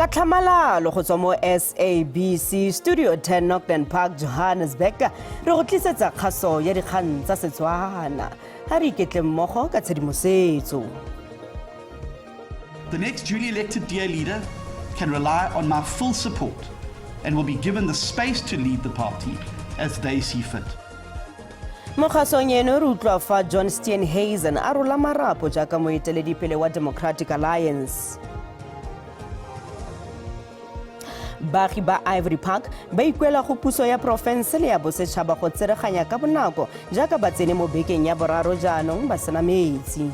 Katlamalalo go tswa mo SABC Studio 10 Northern Park Johannesburg re go tlisetsa kgaso ya dikgang tsa Setswana ha re iketle mmogo ka tshedimosetso. The next duly elected DA leader can rely on my full support and will be given the space to lead the party as they see fit. Mo kgasong eno re utlwa fa John Steenhuisen a rola marapo jaaka moeteledipele wa Democratic Alliance. Baagi ba Ivory Park ba ikuela go puso ya province le ya bosetšhaba go tsereganya ka bonako jaaka ba tsene mo bekeng ya boraro jaanong ba sena metsi.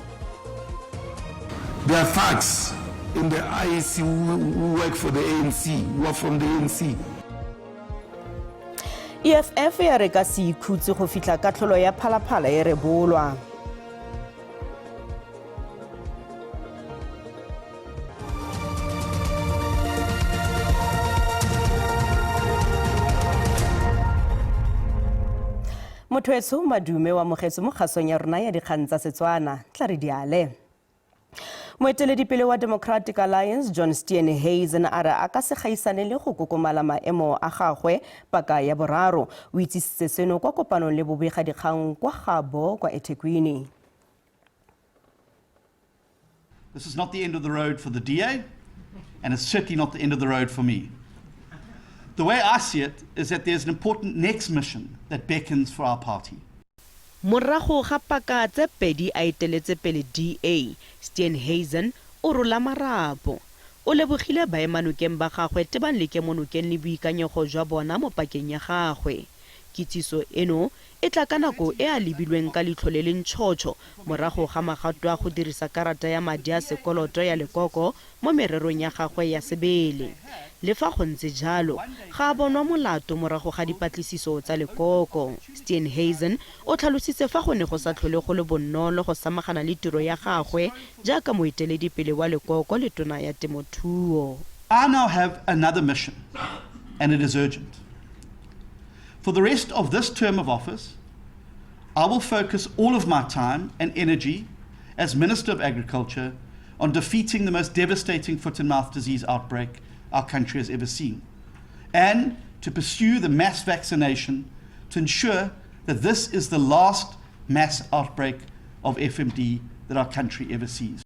There are thugs in the IEC who work for the ANC, who are from the ANC. EFF ya re ka se ikhutse go fitla katlholo ya Phala Phala e rebolwa. Mothoetso madume wa mogetso mo kgasong ya rona ya dikgang tsa Setswana tla re diale. Moeteledipele wa Democratic Alliance John Steenhuisen a re a ka se gaisane le go kokomala maemo a gagwe paka ya boraro o itsisitse seno kwa kopanong le bobega dikgang kwa Gabo kwa eThekwini. This is not the end of the road for the DA, and it's certainly not the end of the road for me. The way I see it is that there's an important next mission that beckons for our party. Morago ga paka tse pedi a eteletse pele DA, Steenhuisen o rola marapo. O lebogile baemanokeng ba gagwe tebang le kemonokeng le boikanyego jwa bona mo pakeng ya gagwe. Kitsiso eno e tla ka nako e a lebilweng ka leitlho le le ntšhotšho morago ga magato a go dirisa karata ya madi a sekoloto ya lekoko mo mererong ya gagwe ya sebele. Le fa go ntse jalo ga a bonwa molato morago ga dipatlisiso tsa lekoko. Steenhuisen o tlhalositse fa go ne go sa tlhole go le bonolo go samagana le tiro ya gagwe jaaka moeteledipele wa lekoko le tona ya temothuo. I now have another mission, and it is urgent. For the rest of this term of office, I will focus all of my time and energy as Minister of Agriculture on defeating the most devastating foot and mouth disease outbreak our country has ever seen, and to pursue the mass vaccination to ensure that this is the last mass outbreak of FMD that our country ever sees.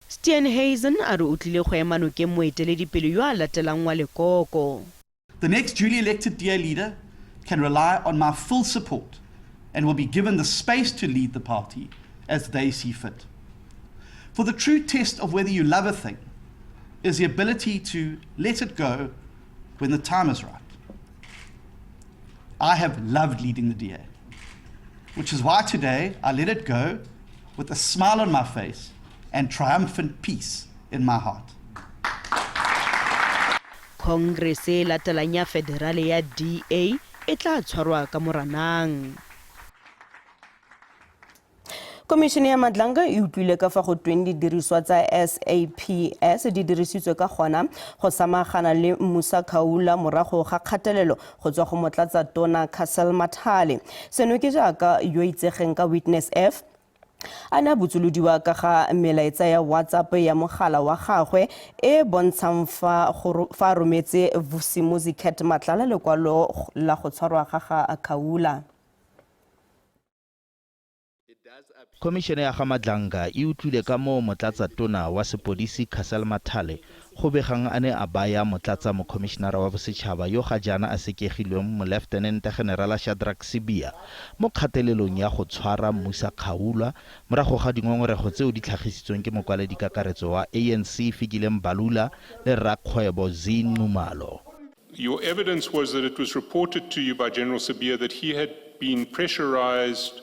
Steenhuisen a re utlile go ema nokeng moeteledipele yo a latelang wa lekoko. The next duly elected DA leader can rely on my full support and will be given the space to lead the party as they see fit. For the true test of whether you love a thing is the ability to let it go when the time is right. I have loved leading the DA, which is why today I let it go with a smile on my face and triumphant peace in my heart. Congress e latelang ya federale ya DA e tla tshwarwa ka Moranang. Komishene ya Madlanga e utlwile ka fa go 20 diriswa tsa SAPS di dirisitswe ka gona go samagana le Musa Khaula morago ga kgatelelo go tswa go motlatsa tona Castle Mathale. Seno ke jaaka yo itsegeng ka Witness F ana botsolodiwa ka ga melaetsa ya WhatsApp ya mogala wa gagwe e bontshang fa rometse Vusimuzi Cat Matlala lekwalo la go tshwarwa ga Khaula. Komishene ya Madlanga e utlwile ka mo motlatsa tona wa sepodisi Castle Mathale go begang a ne a baya motlatsa mo komishenara wa bosetšhaba yo ga jana a sekegilweng mo Lieutenant General Shadrack Sibia mo kgatelelong ya go tshwara Musa Khaula morago ga dingongorego tseo di tlhagisitsweng ke mokwaledi kakaretso wa ANC Fikile Mbalula le Rakgwebo Zinumalo. Your evidence was that it was reported to you by General Sibia that he had been pressurized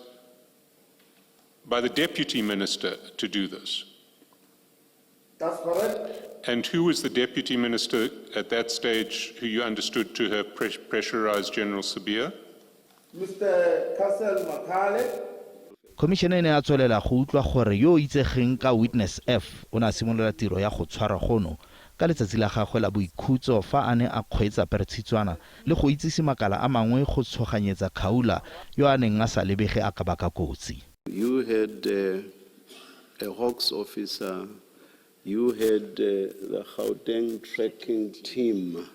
by the Deputy Minister to do this. That's correct. And who was the Deputy Minister at that stage who you understood to have pressurized General Sibia? Mr. Castle Mathale. Komishene ne a tswelela go utlwa gore yo itsegeng ka Witness F o na simolola tiro ya go tshwara gono ka letsatsi la gagwe la boikhutso fa a ne a kgweetsa Setswana le go itsise makala a mangwe go tshoganyetsa Khaula yo a neng a sa lebege a ka baka kotsi. You had a Hawks officer you had the Gauteng tracking team.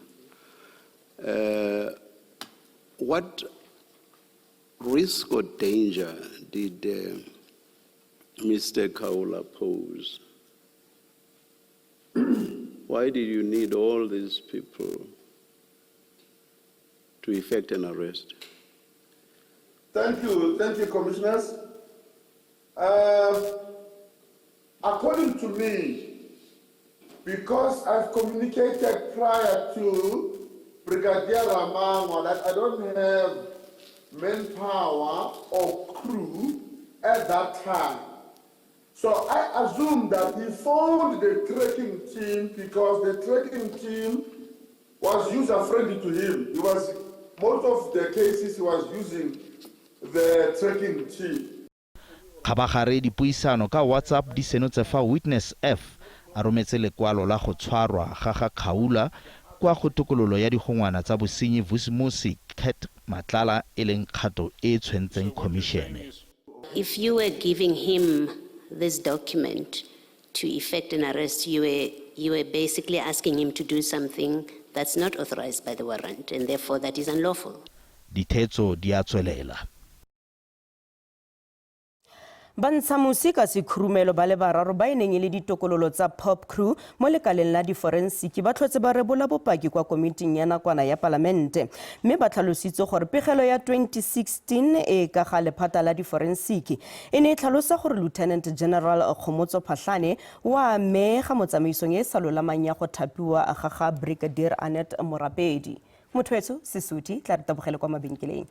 What risk or danger did Mr. Kaula pose? Why did you need all these people to effect an arrest? Thank you, commissioners. According to me, because I've communicated prior to Brigadier Ramango that I don't have manpower or crew at that time. So I assume that he phoned the tracking team because the tracking team was user-friendly to him. Most of the cases he was using the tracking team. Khabagare dipuisano ka WhatsApp di senotse fa Witness F a rometse lekwalo la go tshwarwa ga Khaula kwa go tokololo ya digongwana tsa bosenyi Vusimusi Cat Matlala eleng kgato e tshwentseng commission. If you were giving him this document to effect an arrest, you were basically asking him to do something that's not authorized by the warrant, and therefore that is unlawful. Dithetso di a tswelela. Bantsha musika sekhurumelo ba le bararo ba eneng le ditokololo tsa pop crew mo lekaleng la di-forensic ba tlhotse ba rebola bopaki kwa komiting ya nakwana ya palamente mme ba tlhalositse gore pegelo ya 2016 e ka ga lephata la di-forensic e ne e tlhalosa gore Lieutenant General Khomotso Phahlane wa amega motsamaisong e sa lolamang ya go thapiwa ga Brigadier Annette Morapedi. Mothwetso Sesuti tla re tabogele kwa mabenkeleng.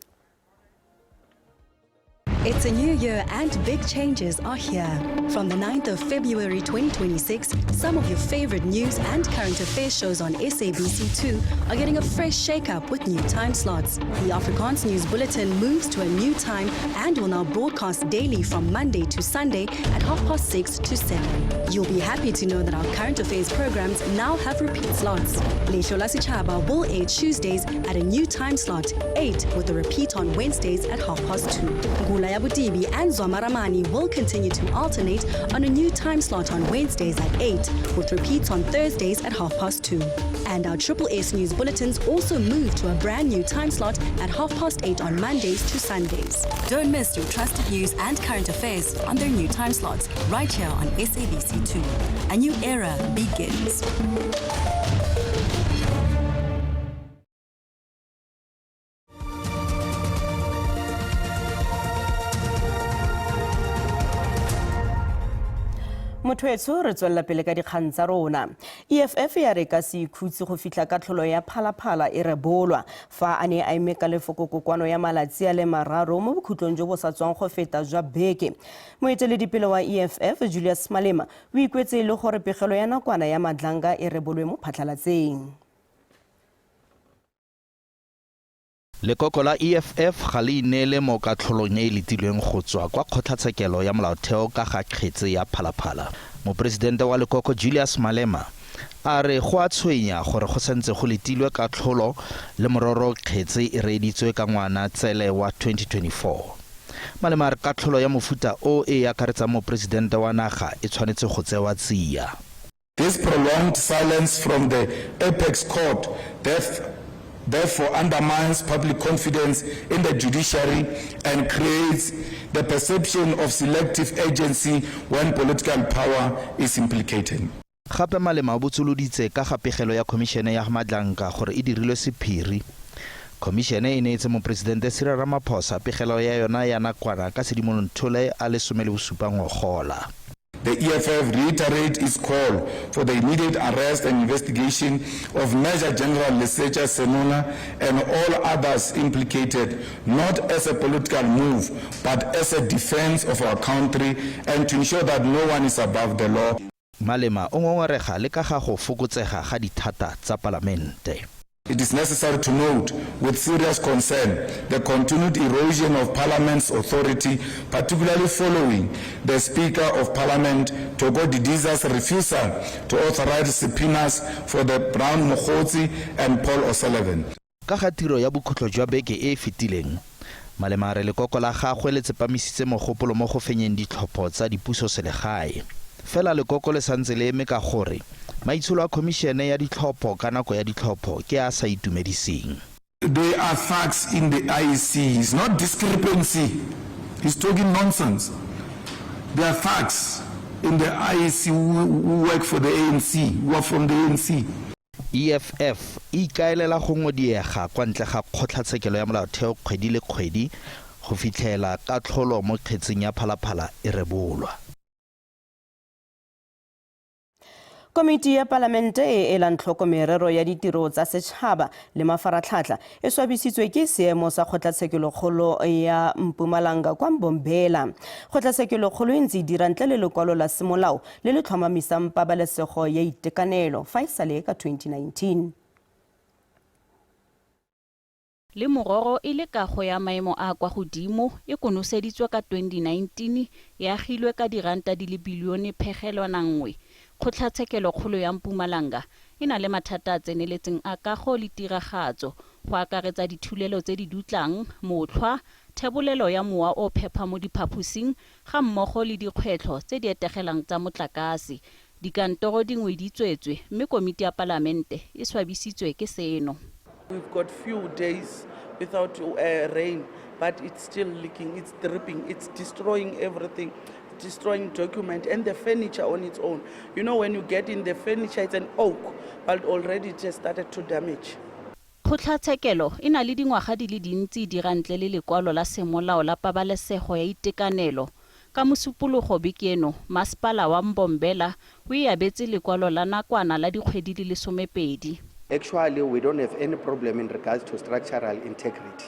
It's a new year and big changes are here. From the 9th of February 2026, some of your favorite news and current affairs shows on SABC2 are getting a fresh shake-up with new time slots. The Afrikaans News Bulletin moves to a new time and will now broadcast daily from Monday to Sunday at 6:30 to 7. You'll be happy to know that our current affairs programs now have repeat slots. Lesho la Sechaba will air Tuesdays at a new time slot, 8 with a repeat on Wednesdays at 2:30. Gula Butibi and Zomaramani will continue to alternate on a new time slot on Wednesdays at 8 with repeats on Thursdays at 2:30. And our Triple S News Bulletins also move to a brand new time slot at 8:30 on Mondays to Sundays. Don't miss your trusted news and current affairs on their new time slots right here on SABC2. A new era begins. Mothwetso re tswella pele ka dikgang tsa rona. EFF ya re ka se ikhutse go fitla ka tlholo ya Phala Phala e rebolwa fa a ne a eme ka lefokokokwana ya malatsi a le mararo mo bokhutlong jo bo sa tswang go feta jwa beke. Moeteledipele wa EFF Julius Malema o ikwetse le gore pegelo ya nakwana ya Madlanga e rebolwe mo phatlalatseng. Lekoko la EFF ga le inele mo ka tlholong e letilweng go tswa kwa kgotlatshekelo ya molaotheo ka ga kgetse ya Phala Phala. Mopresidente wa lekoko Julius Malema a re go a tshwenya gore go sentse go letilwe ka tlholo le mororo kgetse e reeditswe ka ngwana tsele wa 2024. Malema re ka tlholo ya mofuta o e akaretsa mopresidente wa naga e tshwanetse go tsewa tsia. This prolonged silence from the apex court therefore undermines public confidence in the judiciary and creates the perception of selective agency when political power is implicated. Gape Malema o botsoloditse ka ga pegelo ya komishene ya Madlanga gore e dirilwe sephiri. Komishene e neetse mopresidente Cyril Ramaphosa pegelo ya yona ya nakwana ka Sedimonthole a le 17 Ngogola. The EFF reiterates its call for the immediate arrest and investigation of Major General Lesetja Senona and all others implicated, not as a political move, but as a defense of our country and to ensure that no one is above the law. Malema o ngongorega le ka ga go fokotsega ga dithata tsa palamente. It is necessary to note with serious concern the continued erosion of Parliament's authority, particularly following the Speaker of Parliament, Togo Didiza's refusal to authorize subpoenas for the Brown Mokgotsi and Paul O'Sullivan. Ka ga tiro ya bokhutlo jwa beke e fetileng, Malema re lekoko la gagwe le tsepamisitse mogopolo mo go fenyeng ditlhopho tsa dipuso selegae. fela lekoko le santse le eme ka gore maitsholo a khomišene ya ditlhopho ka nako ya ditlhopho ke a sa itumediseng. There are facts in the IEC. It's not discrepancy. He's talking nonsense. There are facts in the IEC who work for the ANC, who are from the ANC. EFF e ikaelela go ngodiega kwa ntle ga kgotlatshekelo ya molaotheo kgwedi le kgwedi go fitlhela katlholo mo kgetseng ya Phala Phala e rebolwa. Komiti ya Palamente e elang tlhoko merero ya ditiro tsa setšhaba le mafaratlhatlha e swabisitswe ke seemo sa kgotlatshekelokgolo ya Mpumalanga kwa Mbombela. Kgotlatshekelokgolo e ntse e dira ntle le lekwalo la semolao le le tlhomamisang pabalesego ya itekanelo fa e sale ka 2019. Le mororo e le kago ya maemo a kwa godimo e konoseditswe ka 2019 ya agilwe ka diranta di le bilione phegelwana nngwe. Kgotlatshekelo ya Mpumalanga e na le mathata a tseneletseng a kago le tiragatso go akaretsa dithulelo tse di dutlang, motlhwa, thebolelo ya mowa o phepa mo diphapusing ga mmogo le dikgwetlho tse di etegelang tsa motlakase. Dikantoro dingwe di tswetswe mme komiti ya Palamente e swabisitswe ke seno. We've got few days without rain, but it's still leaking, it's dripping, it's destroying everything, destroying document and the furniture on its own. You know, when you get in the furniture, it's an oak, but already it has started to damage. Kgotlatshekelo e na le dingwaga di le dintsi dira ntle le lekwalo la semolao la pabalesego ya itekanelo. Ka mosupologo bekeno, Masepala wa Mbombela o iabetse lekwalo la nakwana la dikgwedi di le 12. Actually, we don't have any problem in regards to structural integrity,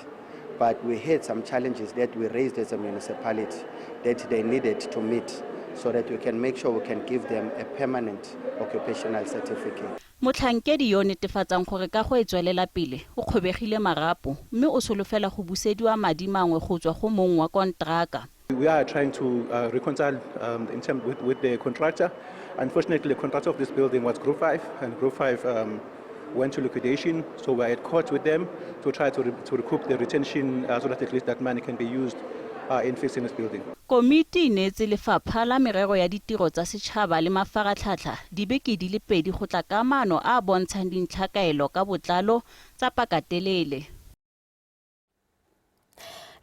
but we had some challenges that we raised as a municipality that they needed to meet so that we can make sure we can give them a permanent occupational certificate. Motlhankedi yo netefatsang gore ka go e tswelela pele o kgobegile marapo mme o solofela go busediwa madi mangwe go tswa go mong wa kontraka. We are trying to reconcile in terms with the contractor. Unfortunately, the contractor of this building was Group 5, and Group 5 went to liquidation, so we're at court with them to try to recoup the retention so that at least that money can be used in fixing this building. Komiti neetse lefapha la merero ya ditiro tsa setšhaba le mafaratlhatlha dibeke di le 2 go tla ka maano a bontshang dintlhakaelo ka botlalo tsa pakatelele.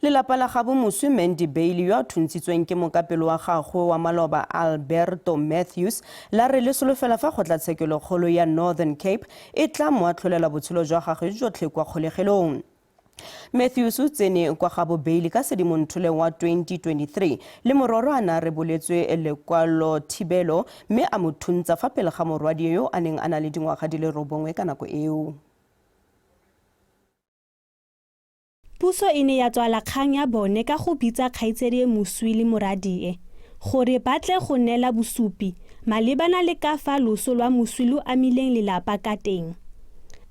Lelapa la Gabo Moswi Mandy Bailey yo a thuntshitsweng ke mokapelo wa gagwe wa maloba Alberto Matthews la re le solofela fa kgotlatshekelo ya Northern Cape e tla mo atlholela botshelo jwa gagwe jotlhe kwa kgolegelong. Matthews o tsene kwa Gabo Bailey ka Sedimonthole wa 2023 le mororo a na reboletswe lekwalo thibelo mme a mo thuntsa fa pele ga morwadi yo a neng a na le dingwaga di le 9 ka nako eo. Puso e ne ya tswala kgang ya bone ka go bitsa kgaitsedi Moswi le moradie gore batle go nela bosupi malebana le ka fa loso lwa Moswi lo amileng lelapa ka teng.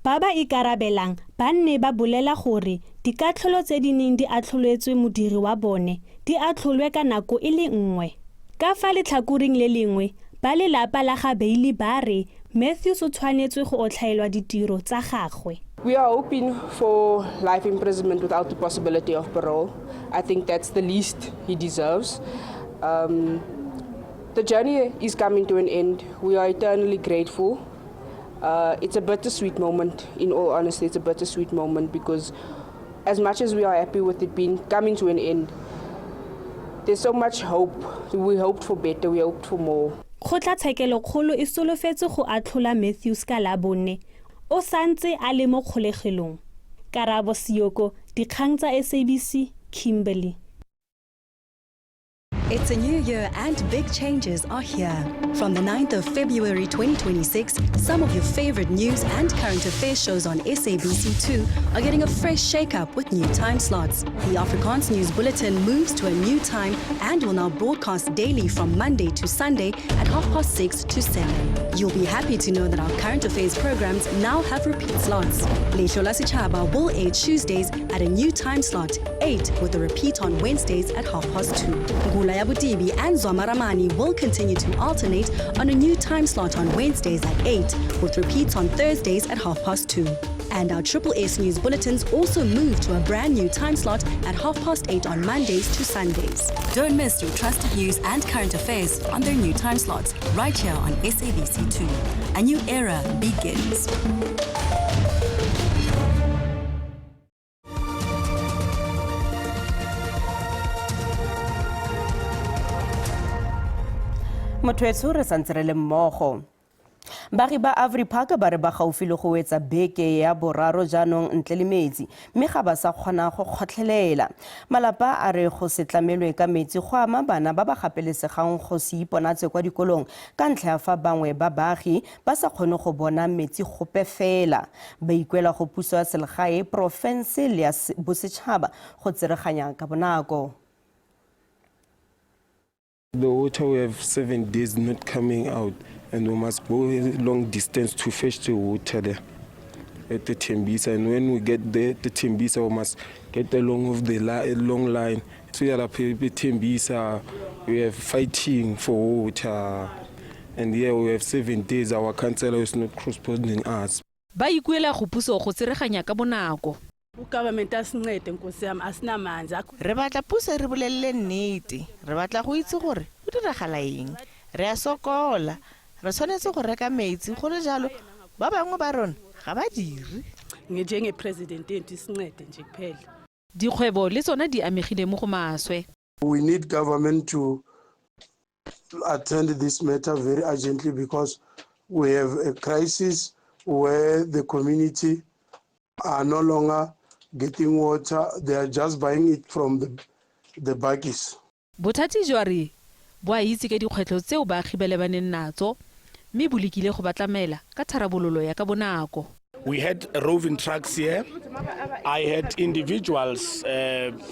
Ba ba ikarabelang ba nne ba bolela gore dikatlholo tse di neng di atlholetswe modiri wa bone di atlholwe ka nako e le nngwe. Ka fa letlhakoring le lengwe ba lelapa la ga Bailey ba re Matthews o tshwanetswe go otlhaelwa ditiro tsa gagwe. We are hoping for life imprisonment without the possibility of parole. I think that's the least he deserves. The journey is coming to an end. We are eternally grateful. It's a bittersweet moment. In all honesty, it's a bittersweet moment because as much as we are happy with it coming to an end, there's so much hope. We hoped for better, we hoped for more. Kgotlatshekelo e solofetse go atlhola Matthews ka la bone. O santse a le mo kgolegelong. Karabo Sioko, Dikgang tsa SABC, Kimberley. It's a new year and big changes are here. From the 9th of February 2026, some of your favorite news and current affairs shows on SABC2 are getting a fresh shake-up with new time slots. The Afrikaans News Bulletin moves to a new time and will now broadcast daily from Monday to Sunday at 6:30 to 7. You'll be happy to know that our current affairs programs now have repeat slots. Leisho la Sechaba will air Tuesdays at a new time slot, 8 with a repeat on Wednesdays at 2:30. Gula ya Butibi and Zwamaramani will continue to alternate on a new time slot on Wednesdays at 8 with repeats on Thursdays at 2:30. And our Triple S News bulletins also move to a brand new time slot at 8:30 on Mondays to Sundays. Don't miss your trusted news and current affairs on their new time slots right here on SABC2. A new era begins. Motho re santse re le mmogo. Baagi ba Ivory Park ba re ba gaufi le go wetsa beke ya boraro jaanong ntle le metsi mme ga ba sa kgona go kgotlhelela. Malapa a re go se tlamelwe ka metsi go ama bana ba ba gapelesegang go se iponatswe kwa dikolong ka ntlha ya fa bangwe ba baagi ba sa kgone go bona metsi gope fela. Ba ikuela go puso ya selegae, porofense le ya bosetšhaba go tsereganya ka bonako. The water, we have 7 days not coming out, and we must go a long distance to fetch the water there at the Tembisa. And when we get there at the Tembisa, we must get along of the long line. So at Tembisa, we are fighting for water. And here we have 7 days. Our councillor is not corresponding us. Ba ikuela go puso go tsereganya ka bonako. Government asincede nkosi yami asinamanzi. Re batla puso re bolelle nnete. Re batla go itse gore o diragala eng. Re a sokola. Re tshwanetse go reka metsi go le jalo ba bangwe ba rona ga ba dire. Njenge president yethu isincede nje kuphela. Dikgwebo le tsona di amegile mo go maswe. We need government to attend this matter very urgently because we have a crisis where the community are no longer getting water. They are just buying it from the buggies. Bothati jwa re bo a itse ke dikgwetlho tseo baagi ba lebaneng natso mme bo lekile go batlamela ka tharabololo ya ka bonako. We had roving trucks here. I had individuals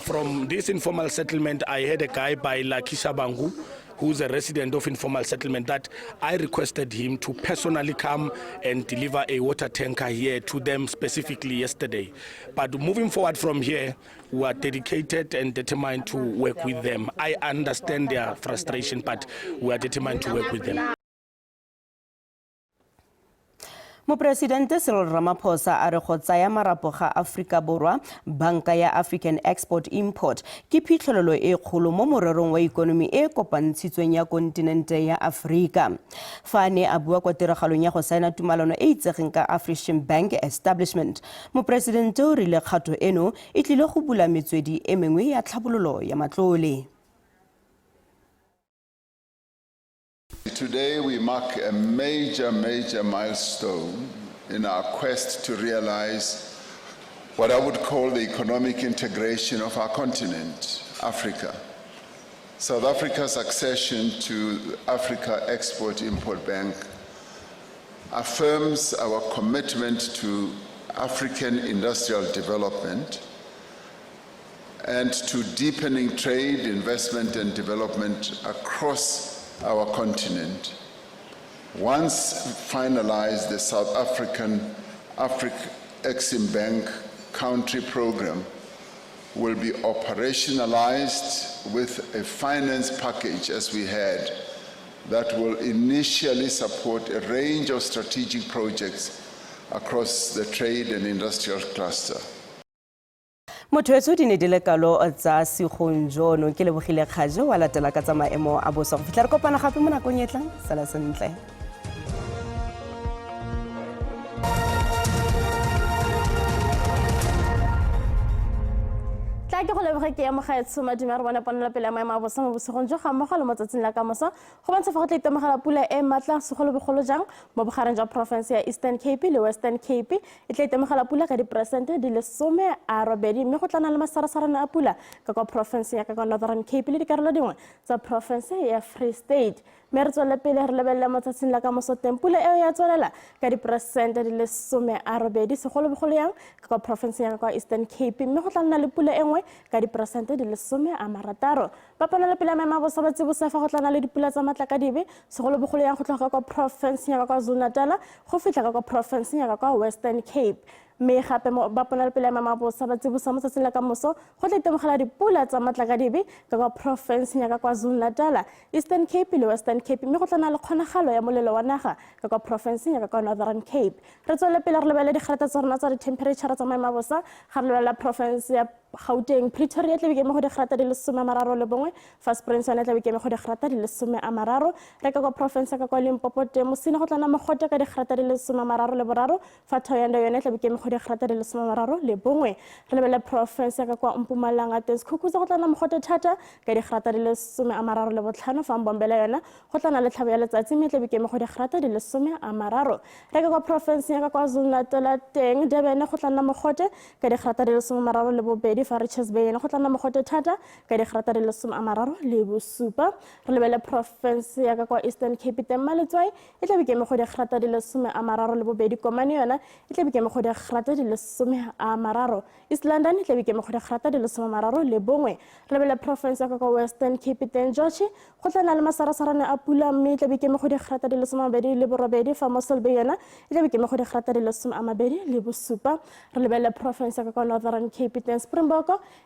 from this informal settlement. I had a guy by Lakisha Bangu, who's a resident of informal settlement, that I requested him to personally come and deliver a water tanker here to them specifically yesterday. But moving forward from here, we are dedicated and determined to work with them. I understand their frustration, but we are determined to work with them. Mopresidente Cyril Ramaphosa a re go tsaya marapo ga Afrika Borwa banka ya African Export Import ke phitlhelelo e kgolo mo morerong wa ikonomi e kopantshitsweng ya kontinente ya Afrika. Fa ne a bua kwa tiragalong ya go saena tumalano e itsegeng ka African Bank Establishment, mopresidente o rile kgato eno e tlile go bula metswedi e mengwe ya tlhabololo ya matlole. Today we mark a major milestone in our quest to realize what I would call the economic integration of our continent, Africa. South Africa's accession to the Africa Export-Import Bank affirms our commitment to African industrial development and to deepening trade, investment and development across our continent. Once finalized, the South African Exim Bank country program will be operationalized with a finance package as we had that will initially support a range of strategic projects across the trade and industrial cluster. Motho di ne di le kalo tsa segonjono ke lebogile kgajo wa latela ka tsa maemo a bosa go fitlha re kopana gape mo nakong e tlang sala sentle. Ke go lebogela ke ya mogaetso madimo re bona ponela pele ya maemo a bosa mo bosegong jo ga mmogo le mo tsatsing la ka moso go bontsha fa go tla itemogela pula e matla segolo bogolo jang mo bogareng jwa province ya Eastern Cape le Western Cape e tla itemogela pula ka diperesente di le 80 mme go tlana le masarasarana a pula ka kwa province ya ka kwa Northern Cape le dikarolo dingwe tsa province ya Free State. Me re tswela pele re lebella mo tsatsing la ka moso teng pula eo ya tswelela ka diperesente di le 80 segolo bogolo yang ka kwa province ya ka kwa Eastern Cape mme go tlana le pula engwe ka diperesente di le 60. Ba ponela pele ya maemo a bosa ba tsibosa fa go tlana le dipula tsa matla ka dibe segolo bogolo yang go tloga kwa province ya ka kwa KwaZulu-Natal go fitla ka kwa province ya ka kwa Western Cape. mme gape ba ponela pele ya maemabosa ba tsibosa mo tsatsing la ka moso go tla itemogela dipula tsa matlakadibe ka kwa porofenseng ya ka KwaZulu-Natal, Eastern Cape le Western Cape, mme go tla na le kgonagalo ya molelo wa naga ka kwa porofenseng ya ka kwa Northern Cape. Re tswele pele re lebelele digrata tsa rona tsa di-temperature tsa maemabosa ga re lebelela porofense ya Gauteng, Pretoria tla beke mo go digrata di le 31, Vrystaat tla beke mo go digrata di le 30, re ka kwa porofense ka kwa Limpopo Mosina go tlana mogote ka digrata di le 33, fa Thohoyandou yone tla beke mo go digrata di le 31, re lebelele porofense ka kwa Mpumalanga Sekhukhune go tlana mogote thata ka digrata di le 35, fa Mbombela yona go tlana le tlhabo ya letsatsi mme tla beke mo go digrata di le 30, re ka kwa porofense ya ka KwaZulu-Natal teng Durban go tlana mogote ka digrata di le 32, fa Richards Bay yone go tlana mogote thata ka digrata di le 37, re lebelele porofense ya ka kwa Eastern Cape teng Maletswai e tla beke mo go digrata di le 32, Komane yona e tla beke mo go digrata di le 30, East London e tla beke mo go digrata di le 31, re lebelele porofense ya ka kwa Western Cape teng George go tlana le masarasarane a pula mme e tla beke mo go digrata di le 28, fa Mossel Bay yona e tla beke mo go digrata di le 27, re lebelele porofense ya ka kwa Northern Cape teng Springbok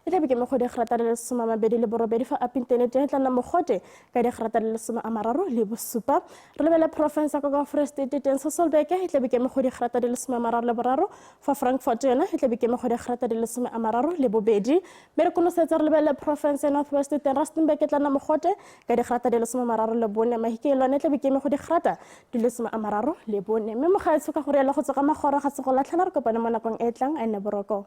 e tla beke mo go digrata di le 28, fa Upington e tla nna mogote ka digrata di le 37, re lebelele porofense ya ka kwa Free State teng Sasolburg e tla beke mo go digrata di le 33, fa Frankfurt yona e tla beke mo go digrata di le 32, mme re konosetsa re lebelele porofense ya North West teng Rustenburg e tla nna mogote ka digrata di le 34, Mahikeng lone e tla beke mo go digrata di le 34, mme mogaetsho ka gore ya le go tsoga magora ga se go latlhela re kopane mo nakong e tlang a nne boroko.